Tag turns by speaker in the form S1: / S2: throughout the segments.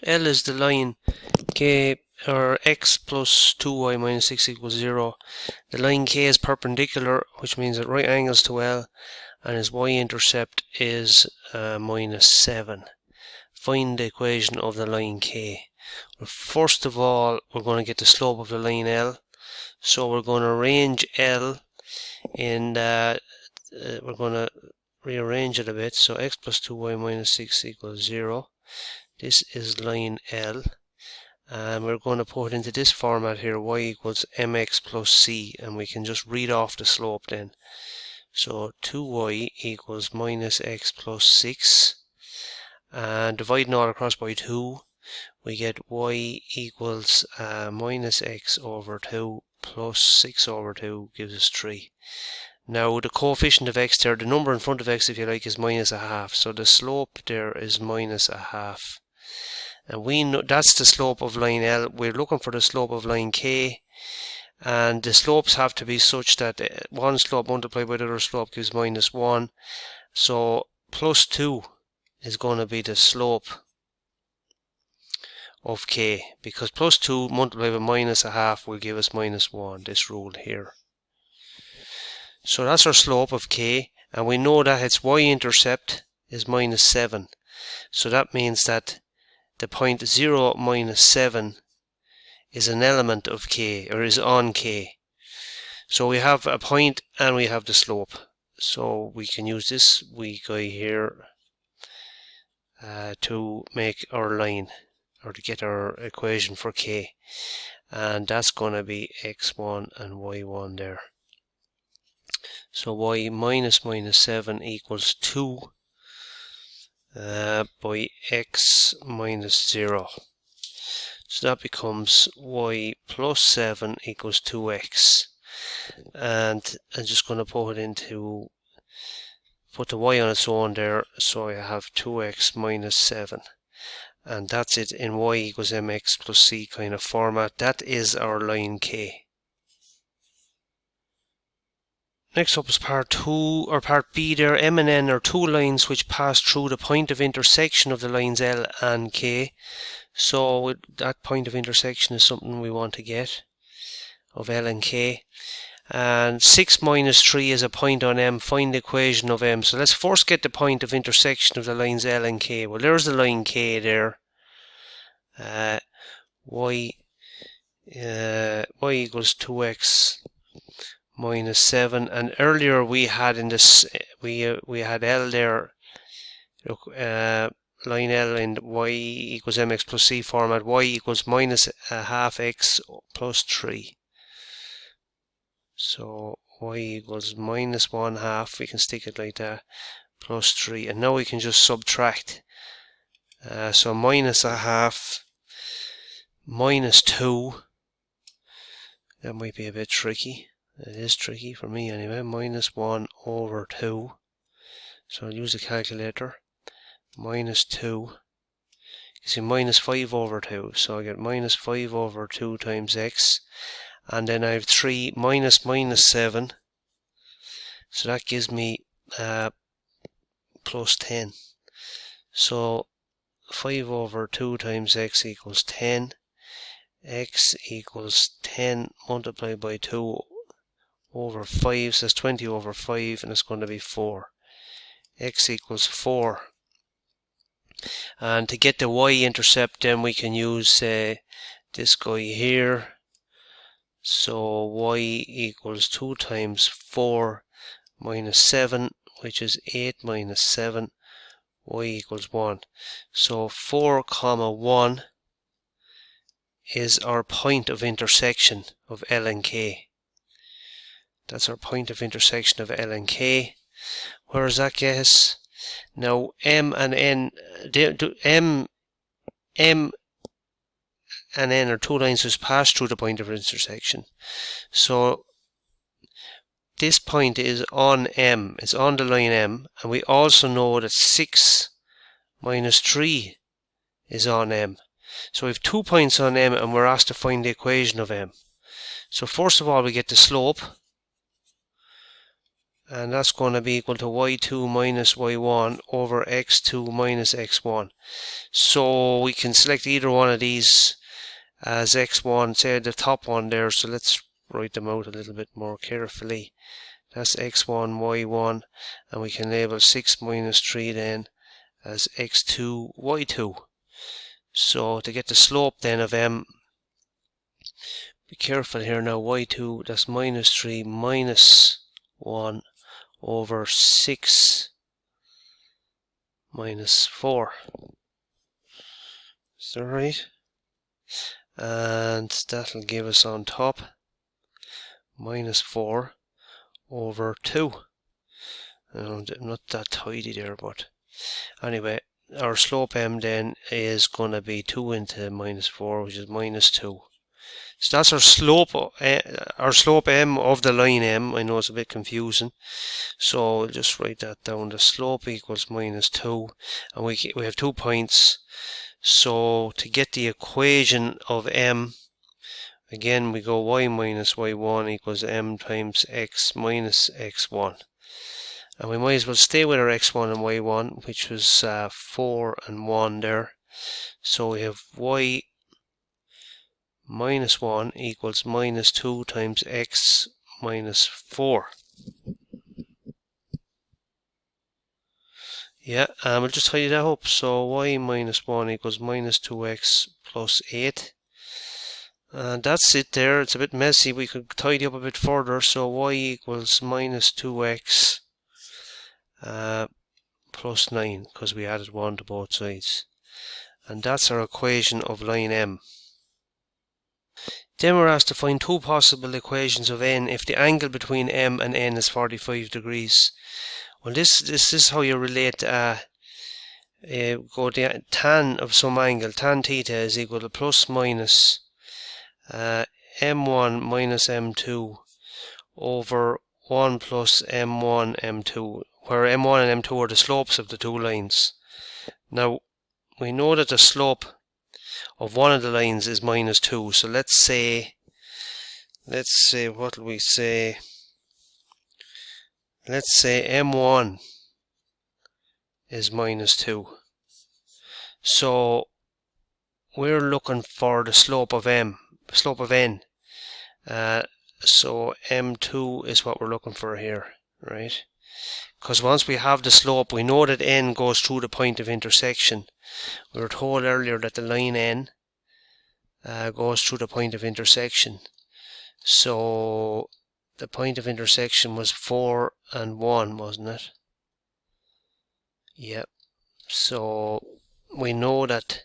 S1: L is the line k, or x plus 2y minus 6 equals 0. The line k is perpendicular, which means at right angles to L, and its y-intercept is minus 7. Find the equation of the line k. Well, first of all, we're going to get the slope of the line L. So we're going to arrange L in we're going to rearrange it a bit. So x plus 2y minus 6 equals 0. This is line L. And we're going to put it into this format here, y equals mx plus c, and we can just read off the slope then. So 2y equals minus x plus 6, and dividing all across by 2, we get y equals minus x over 2 plus 6 over 2 gives us 3. Now the coefficient of x there, the number in front of x if you like, is minus a half, so the slope there is minus a half. And we know that's the slope of line L. We're looking for the slope of line K, and the slopes have to be such that one slope multiplied by the other slope gives minus 1. So plus 2 is going to be the slope of K, because plus 2 multiplied by minus a half will give us minus 1, this rule here. So that's our slope of K, and we know that its y-intercept is minus 7. So that means that the point 0 minus 7 is an element of K, or is on K. So we have a point and we have the slope. So we can use this wee guy here to make our line, or to get our equation for K. And that's going to be x1 and y1 there. So y minus minus 7 equals 2 by x minus 0. So that becomes y plus 7 equals 2x. And I'm just going to put the y on its own there, so I have 2x minus 7. And that's it in y equals mx plus c kind of format. That is our line K. Next up is part 2, or part B there. M and N are two lines which pass through the point of intersection of the lines L and K. So that point of intersection is something we want to get, of L and K. And 6 minus 3 is a point on M. Find the equation of M. So let's first get the point of intersection of the lines L and K. Well, there's the line K there. Y equals 2x minus 7, and earlier we had in this we had L there, look, line L in y equals mx plus c format. Y equals minus a half x plus 3. So y equals minus 1/2, we can stick it like that, plus 3, and now we can just subtract. So minus a half minus 2, that might be a bit tricky. It is tricky for me anyway. Minus 1 over 2. So I'll use the calculator. Minus 2. You see, minus 5 over 2. So I get minus 5 over 2 times x. And then I have 3 minus minus 7. So that gives me plus 10. So 5 over 2 times x equals 10. X equals 10 multiplied by 2 over 5, so that's 20 over 5, and it's going to be 4. X equals 4. And to get the y-intercept, then we can use this guy here. So y equals 2 times 4 minus 7, which is 8 minus 7. Y equals 1. So 4, 1 is our point of intersection of L and K. That's our point of intersection of L and K. Where does that get us? Now M and N, M and N are two lines which pass through the point of intersection. So this point is on M, it's on the line M, and we also know that 6 minus 3 is on M. So we have 2 points on M, and we're asked to find the equation of M. So first of all, we get the slope. and that's going to be equal to y2 minus y1 over x2 minus x1. So we can select either one of these as x1, say the top one there, so let's write them out a little bit more carefully. That's x1, y1, and we can label 6 minus 3 then as x2, y2. So to get the slope then of m, be careful here now, y2, that's minus 3 minus 1 over 6 minus 4. Is that right? And that'll give us on top minus 4 over 2. I'm not that tidy there, but anyway, our slope m then is going to be 2 into minus 4, which is minus 2. So that's our slope m of the line m. I know it's a bit confusing, so we'll just write that down. The slope equals minus 2, and we have 2 points. So to get the equation of m, again we go y minus y1 equals m times x minus x1. And we might as well stay with our x1 and y1, which was 4 and 1 there. So we have y minus 1 equals minus 2 times x minus 4. Yeah, we'll just tidy that up. So y minus 1 equals minus 2x plus 8. And that's it there. It's a bit messy. We could tidy up a bit further. So y equals minus 2x plus 9, because we added 1 to both sides. And that's our equation of line m. Then we're asked to find 2 possible equations of n if the angle between m and n is 45 degrees. Well, this is how you relate go the tan of some angle. Tan theta is equal to plus minus m1 minus m2 over 1 plus m1 m2, where m1 and m2 are the slopes of the 2 lines. Now, we know that the slope of one of the lines is minus 2, so let's say, what will we say? Let's say m1 is minus 2. So we're looking for the slope of n. So m2 is what we're looking for here, right? Because once we have the slope, we know that n goes through the point of intersection. We were told earlier that the line n goes through the point of intersection. So the point of intersection was 4 and 1, wasn't it? Yep. So we know that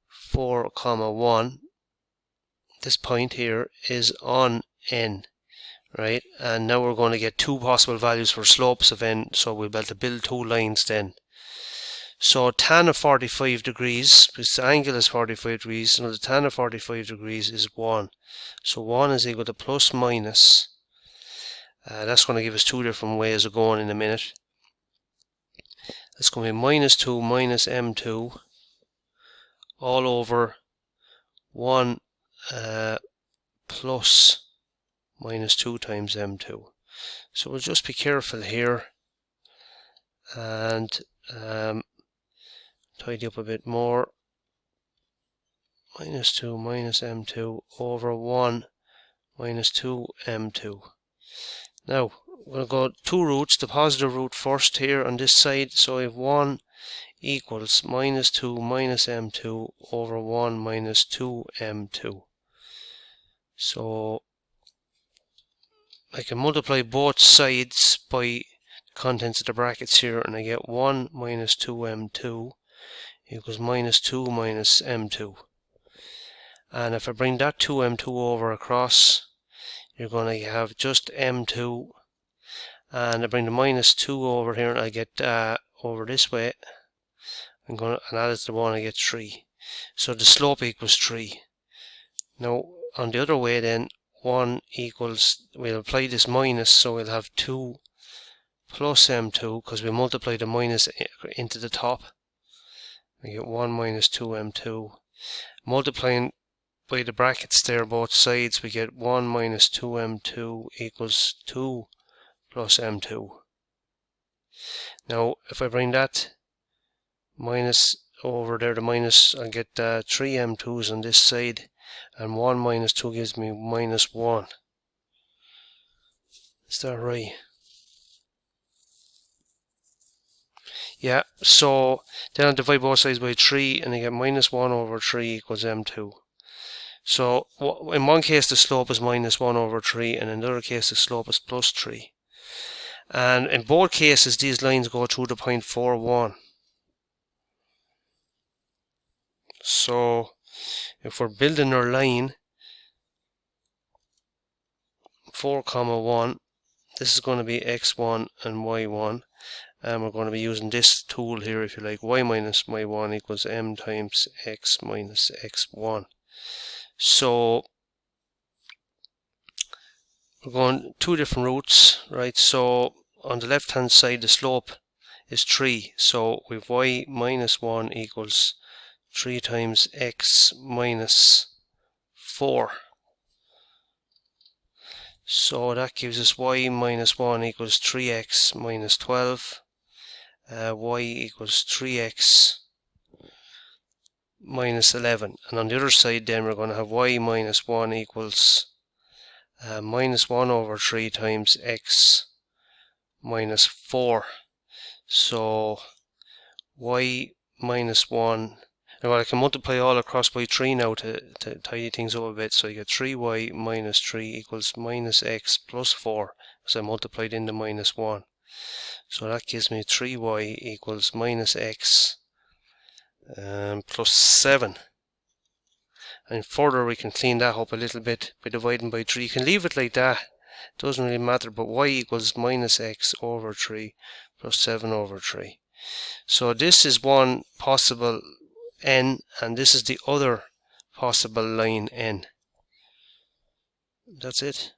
S1: 4, 1, this point here is on n, right? And now we're going to get 2 possible values for slopes of n, so we'll be able to build 2 lines then. So tan of 45 degrees, because the angle is 45 degrees, so the tan of 45 degrees is 1. So 1 is equal to plus minus. That's going to give us 2 different ways of going in a minute. That's going to be minus 2 minus m2 all over 1 plus minus 2 times m2. So we'll just be careful here and tidy up a bit more. Minus 2 minus m2 over 1 minus 2 m2. Now we'll go 2 roots, the positive root first here on this side, so we have 1 equals minus 2 minus m2 over 1 minus 2 m2. So I can multiply both sides by the contents of the brackets here, and I get 1 minus 2m2 equals minus 2 minus m2. And if I bring that 2m2 over across, you're going to have just m2, and I bring the minus 2 over here and I get over this way, I'm going to add it to the 1, I get 3. So the slope equals 3. Now on the other way then, 1 equals, we'll apply this minus, so we'll have 2 plus m2, because we multiply the minus into the top. We get 1 minus 2m2. Multiplying by the brackets there both sides, we get 1 minus 2m2 equals 2 plus m2. Now if I bring that minus over there, the minus, I get 3 m2s on this side, and 1 minus 2 gives me minus 1. Is that right? Yeah, so then I divide both sides by 3 and I get minus 1 over 3 equals m2. So in one case the slope is minus 1 over 3, and in the other case the slope is plus 3. And in both cases these lines go through the point 4, 1. So if we're building our line 4, 1, this is going to be x1 and y1, and we're going to be using this tool here, if you like. Y minus y1 equals m times x minus x1. So we're going two different routes, right? So on the left hand side the slope is 3, so with y minus 1 equals 3 times x minus 4. So that gives us y minus 1 equals 3x minus 12. Y equals 3x minus 11. And on the other side then we're going to have y minus 1 equals minus 1 over 3 times x minus 4. So y minus 1, well, I can multiply all across by 3 now to tidy things up a bit. So you get 3y minus 3 equals minus x plus 4, because I multiplied in the minus 1. So that gives me 3y equals minus x plus 7. And further we can clean that up a little bit by dividing by 3. You can leave it like that, it doesn't really matter, but y equals minus x over 3 plus 7 over 3. So this is one possible n, and this is the other possible line n. That's it.